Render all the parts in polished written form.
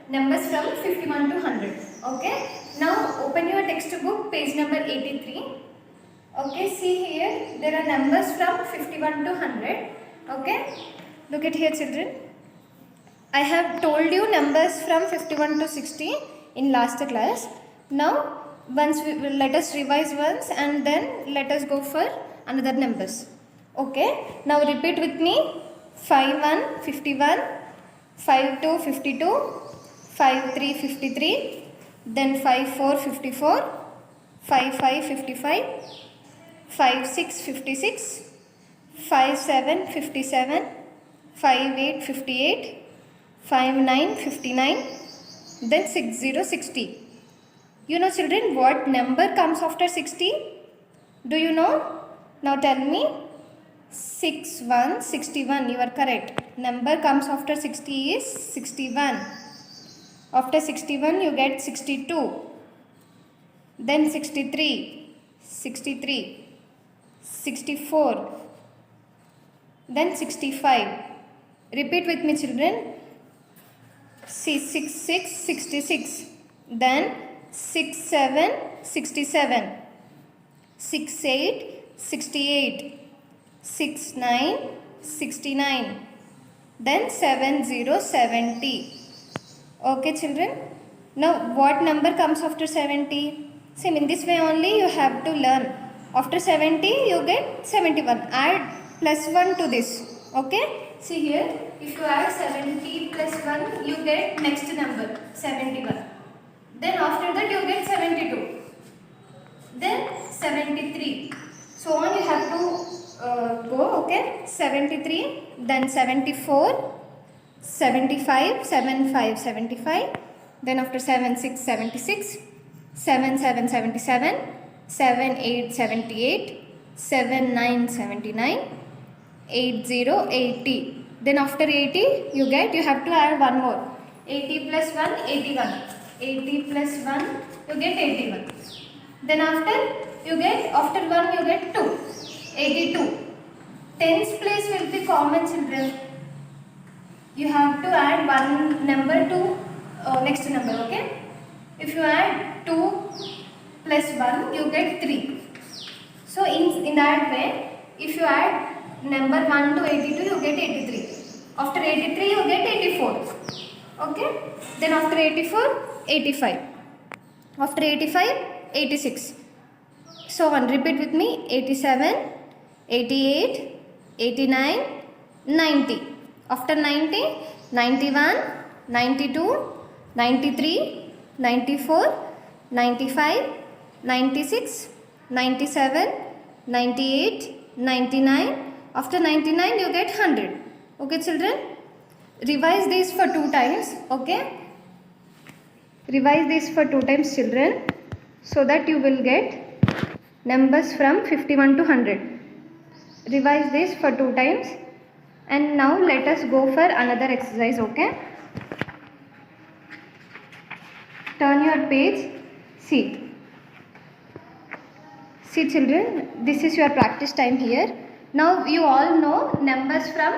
numbers from 51 to 100. Okay, now open your textbook, page number 83. Okay, see here, there are numbers from 51 to 100. Okay, look at here children. I have told you numbers from 51 to 60 in last class. Now let us revise once and then let us go for another numbers. Okay, now repeat with me. 51 51, 52 52, 53 53, then 54 54, 55 55, 56 56, 57 57, 58 58, 59 59, then 60 60. You know children what number comes after 60? Do you know? Now tell me. 61 61, you are correct. Number comes after 60 is 61. After 61 you get 62, then 63 63, 64, then 65. Repeat with me children. See 66 66, then 67 67, 68 68, 69 69, then 70 70. Okay children. Now what number comes after 70? Same in this way only you have to learn. After 70 you get 71. Add plus 1 to this. Okay. See here. If you add 70 plus 1 you get next number 71. Then after that you get 72. Then 73. So on you have to go. Okay. 73. Then 74. 75 75 75, then after 76 76, 77 77, 78 78, 79 79, 80 80. Then after 80 you have to add one more. 80 plus 1 81, 80 plus 1 you get 81. Then after 1 you get 2, 82. Tens place will be common children. You have to add one number to next number. Okay. If you add 2 plus 1 you get 3. So in that way, if you add number 1 to 82 you get 83. After 83 you get 84. Okay. Then after 84 85. After 85 86. So on, repeat with me. 87 88 89 90. After 90, 91, 92, 93, 94, 95, 96, 97, 98, 99. After 99 you get 100. Okay children? Revise this for 2 times. Okay? Revise this for 2 times children, so that you will get numbers from 51 to 100. Revise this for 2 times. And now let us go for another exercise. Okay, turn your page. See children, this is your practice time here. Now you all know numbers from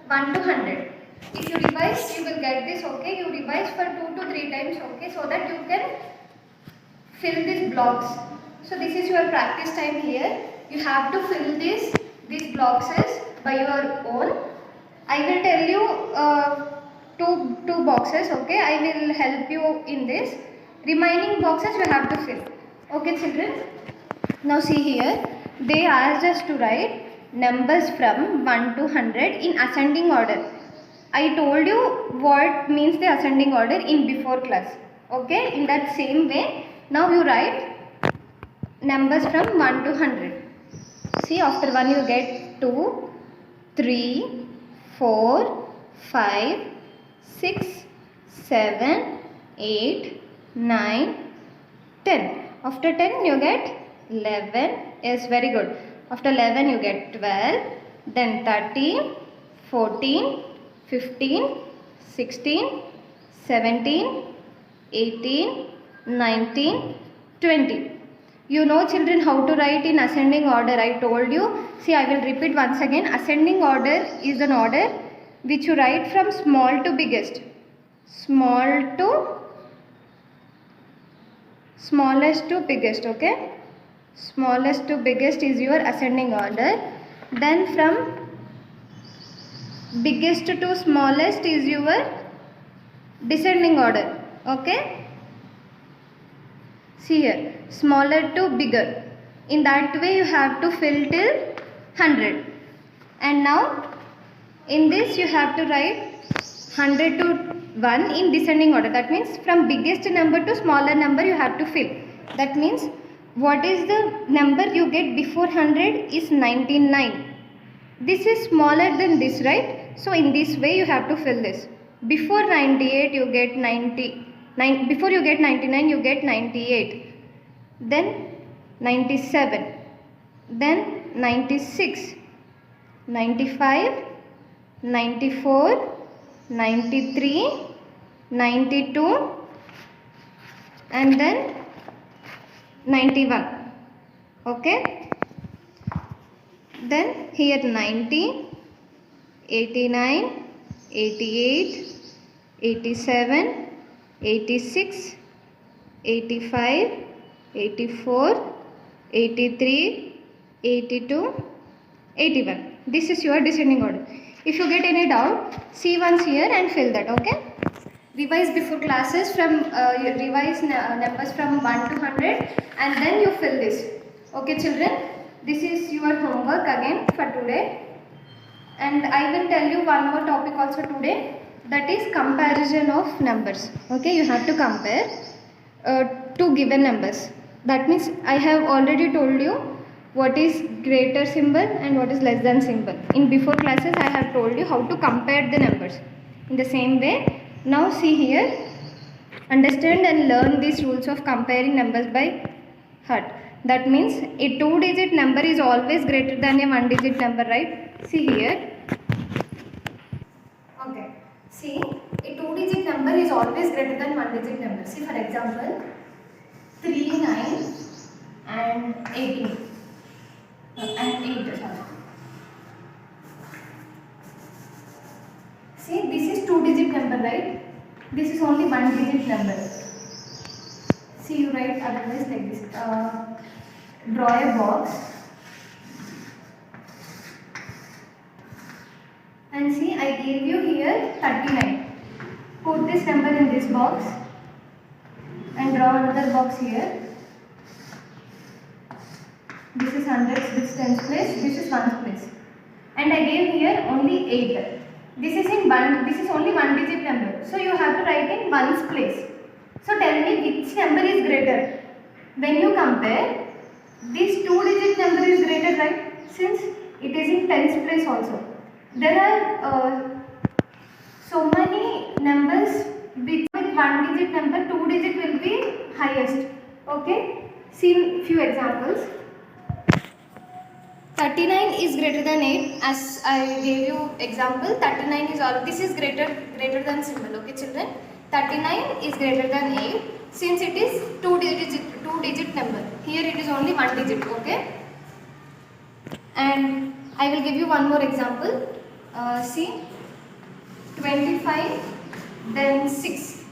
1 to 100. If you revise you will get this. Okay, you revise for 2 to 3 times. Okay, so that you can fill these blocks. So this is your practice time here. You have to fill these blocks by your own. I will tell you two boxes. Okay, I will help you in this. Remaining boxes you have to fill. Okay children. Now see here, they asked us to write numbers from 1 to 100 in ascending order. I told you what means the ascending order in before class. Okay, in that same way now you write numbers from 1 to 100. See, after 1 you get 2, 3, 4, 5, 6, 7, 8, 9, 10. After 10 you get 11. Yes, very good. After 11 you get 12, then 13, 14, 15, 16, 17, 18, 19, 20. You know children how to write in ascending order. I told you. See, I will repeat once again. Ascending order is an order which you write from small to biggest. smallest to biggest. Okay, smallest to biggest is your ascending order. Then from biggest to smallest is your descending order. Okay, see here, smaller to bigger. In that way you have to fill till 100. And now in this you have to write 100 to 1 in descending order. That means from biggest number to smaller number you have to fill. That means what is the number you get before 100 is 99. This is smaller than this, right? So in this way you have to fill this. Before 98 you get 99. Before you get 99 you get 98. Then 97. Then 96. 95. 94. 93, 92, and then 91. Okay, then here 90, 89, 88, 87, 86, 85, 84, 83, 82, 81. This is your descending order. If you get any doubt, see once here and fill that. Okay, revise before classes from revise numbers from 1 to 100 and then you fill this. Okay children, this is your homework again for today. And I will tell you one more topic also today, that is comparison of numbers. Okay, you have to compare two given numbers. That means I have already told you what is greater symbol and what is less than symbol. In before classes I have told you how to compare the numbers. In the same way, now see here, understand and learn these rules of comparing numbers by heart. That means a 2-digit number is always greater than a 1-digit number, right? See here. Okay, see, a 2-digit number is always greater than 1-digit number. See for example, 3, 9 and 18. And 8, sorry. See, this is 2-digit number, right? This is only 1-digit number. See, you write otherwise like this. Draw a box. And see, I gave you here 39. Put this number in this box. And draw another box here. This is hundreds, this tens place, this is ones place. And I gave here only 8. This is only 1-digit number. So you have to write in ones place. So tell me which number is greater. When you compare, this 2-digit number is greater, right? Since it is in tens place also. There are so many numbers with 1-digit number, 2-digit will be highest. Okay? See few examples. 39 is greater than 8, as I gave you example. 39 is all, this is greater than symbol. Okay children, 39 is greater than 8 since it is 2-digit number. Here it is only 1 digit. Okay, and I will give you one more example. See, 25 then 6.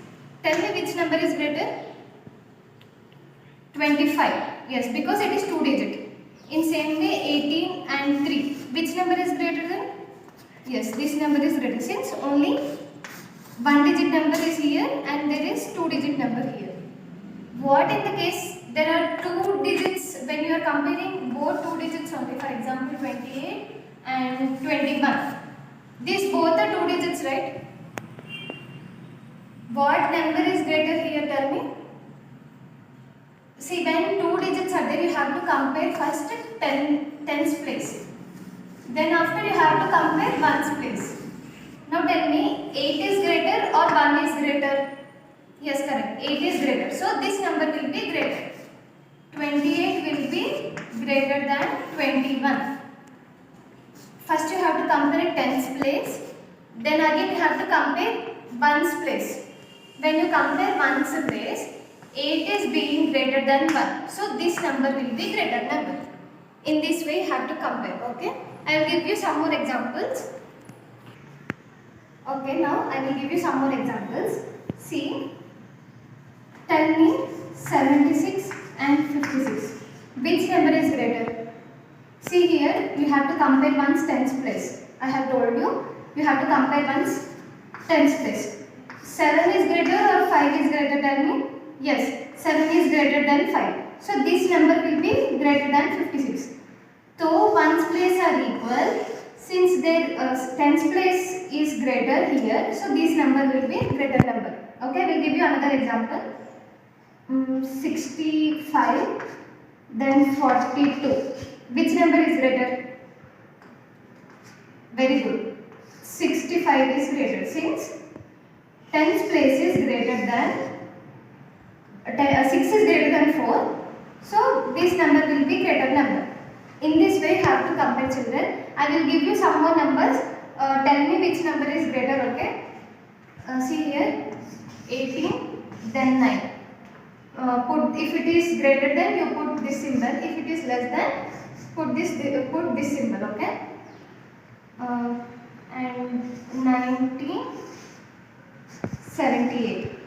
Tell me which number is greater? 25. Yes, because it is 2-digit. In same way, 18 and 3. Which number is greater than? Yes, this number is greater since only 1-digit number is here and there is 2-digit number here. What in the case there are 2 digits when you are comparing both 2 digits only? For example, 28 and 21. These both are 2 digits, right? What number is greater here? Tell me. See, when 2 digits are there, you have to compare first tens place. Then after you have to compare ones place. Now tell me, 8 is greater or 1 is greater? Yes, correct. 8 is greater. So this number will be greater. 28 will be greater than 21. First you have to compare tens place. Then again you have to compare ones place. When you compare ones place, 8 is being greater than 1. So this number will be greater number. In this way you have to compare. Okay. I will give you some more examples. Okay, now I will give you some more examples. See, tell me 76 and 56. Which number is greater? See here, you have to compare one's tens place. I have told you, you have to compare one's tens place. 7 is greater or 5 is greater, tell me? Yes, 7 is greater than 5. So this number will be greater than 56. So ones place are equal. Since their tens place is greater here, so this number will be greater number. Okay, we'll give you another example. 65, then 42. Which number is greater? Very good. 65 is greater since tens place is greater than 6 is greater than 4. So this number will be greater number. In this way you have to compare, children. I will give you some more numbers. Tell me which number is greater, okay? See here, 18, then 9. If it is greater than, you put this symbol. If it is less than, put this symbol, okay? And 19, 78.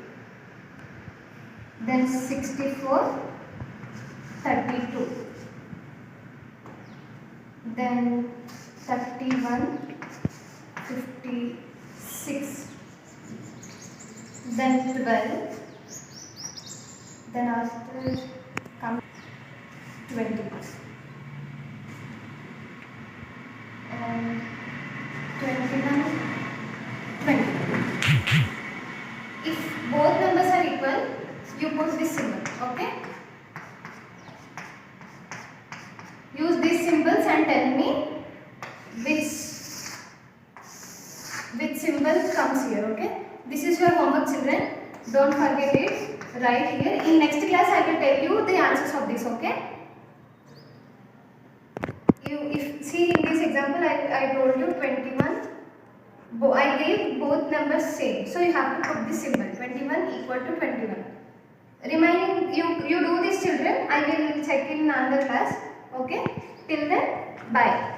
Then 64, 32. Then 31, 56. Then 12. Then after come 20. And 21, 20. If both numbers are equal, you put this symbol, okay? Use these symbols and tell me which symbol comes here, okay? This is your homework, children. Don't forget it. Write here. In next class, I will tell you the answers of this, okay? See in this example, I told you 21. I gave both numbers same. So you have to put this symbol 21 equal to 21. Remaining, you do this, children. I will check in another class. Okay? Till then, bye.